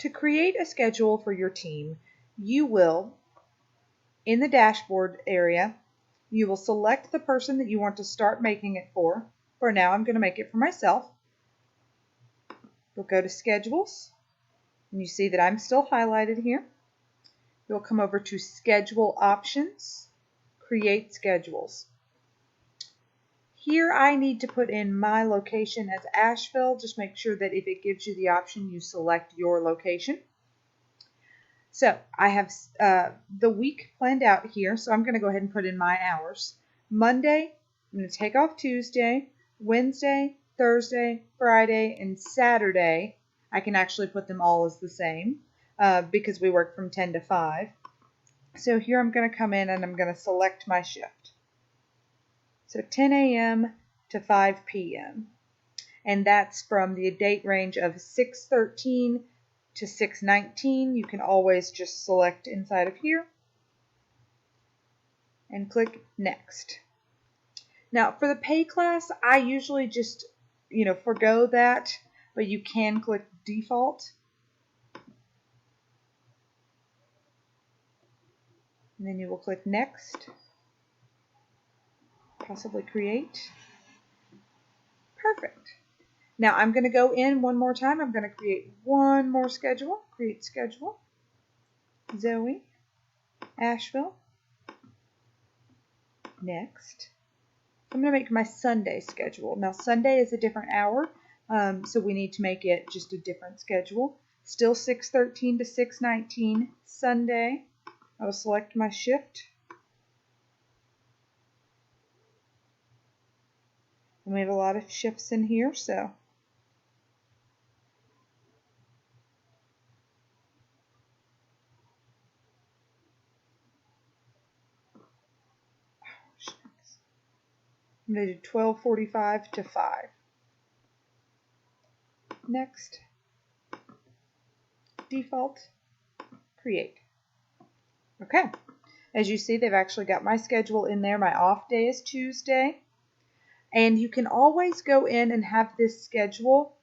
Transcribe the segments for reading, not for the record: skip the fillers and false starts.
To create a schedule for your team, you will, in the dashboard area, you will select the person that you want to start making it for. For now, I'm going to make it for myself. You'll go to Schedules, and you see that I'm still highlighted here. You'll come over to Schedule Options, Create Schedules. Here I need to put in my location as Asheville. Just make sure that if it gives you the option, you select your location. So I have the week planned out here, so I'm going to go ahead and put in my hours. Monday, I'm going to take off Tuesday, Wednesday, Thursday, Friday, and Saturday. I can actually put them all as the same because we work from 10 to 5. So here I'm going to come in and I'm going to select my shift. So 10 a.m. to 5 p.m. And that's from the date range of 6/13 to 6/19. You can always just select inside of here and click Next. Now for the pay class, I usually just, forgo that, but you can click Default. And then you will click Next. Possibly create. Perfect. Now I'm going to go in one more time. I'm going to create one more schedule. Create schedule. Zoe. Asheville. Next. I'm going to make my Sunday schedule. Now Sunday is a different hour, so we need to make it just a different schedule. Still 6/13 to 6/19 Sunday. I will select my shift. And we have a lot of shifts in here, so I'm going to do 12:45 to 5. Next. Default. Create. Okay. As you see, they've actually got my schedule in there. My off day is Tuesday. And you can always go in and have this schedule.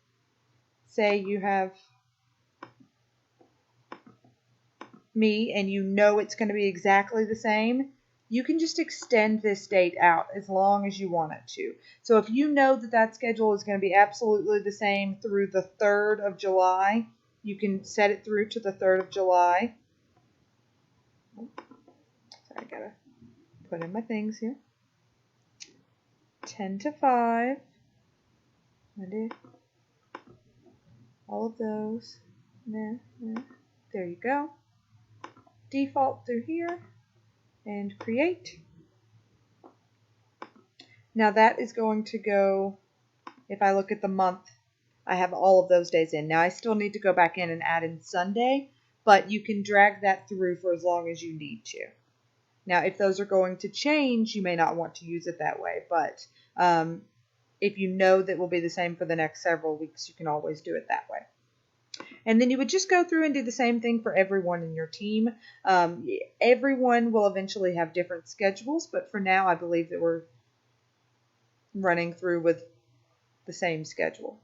Say you have me and you know it's going to be exactly the same. You can just extend this date out as long as you want it to. So if you know that that schedule is going to be absolutely the same through the 3rd of July, you can set it through to the 3rd of July. Sorry, I gotta put in my things here. 10 to 5. I did all of those. There you go. Default through here and create. Now that is going to go, if I look at the month, I have all of those days in. Now I still need to go back in and add in Sunday, but you can drag that through for as long as you need to. Now if those are going to change, you may not want to use it that way, but if you know that will be the same for the next several weeks, you can always do it that way. And then you would just go through and do the same thing for everyone in your team. Everyone will eventually have different schedules, but for now I believe that we're running through with the same schedule.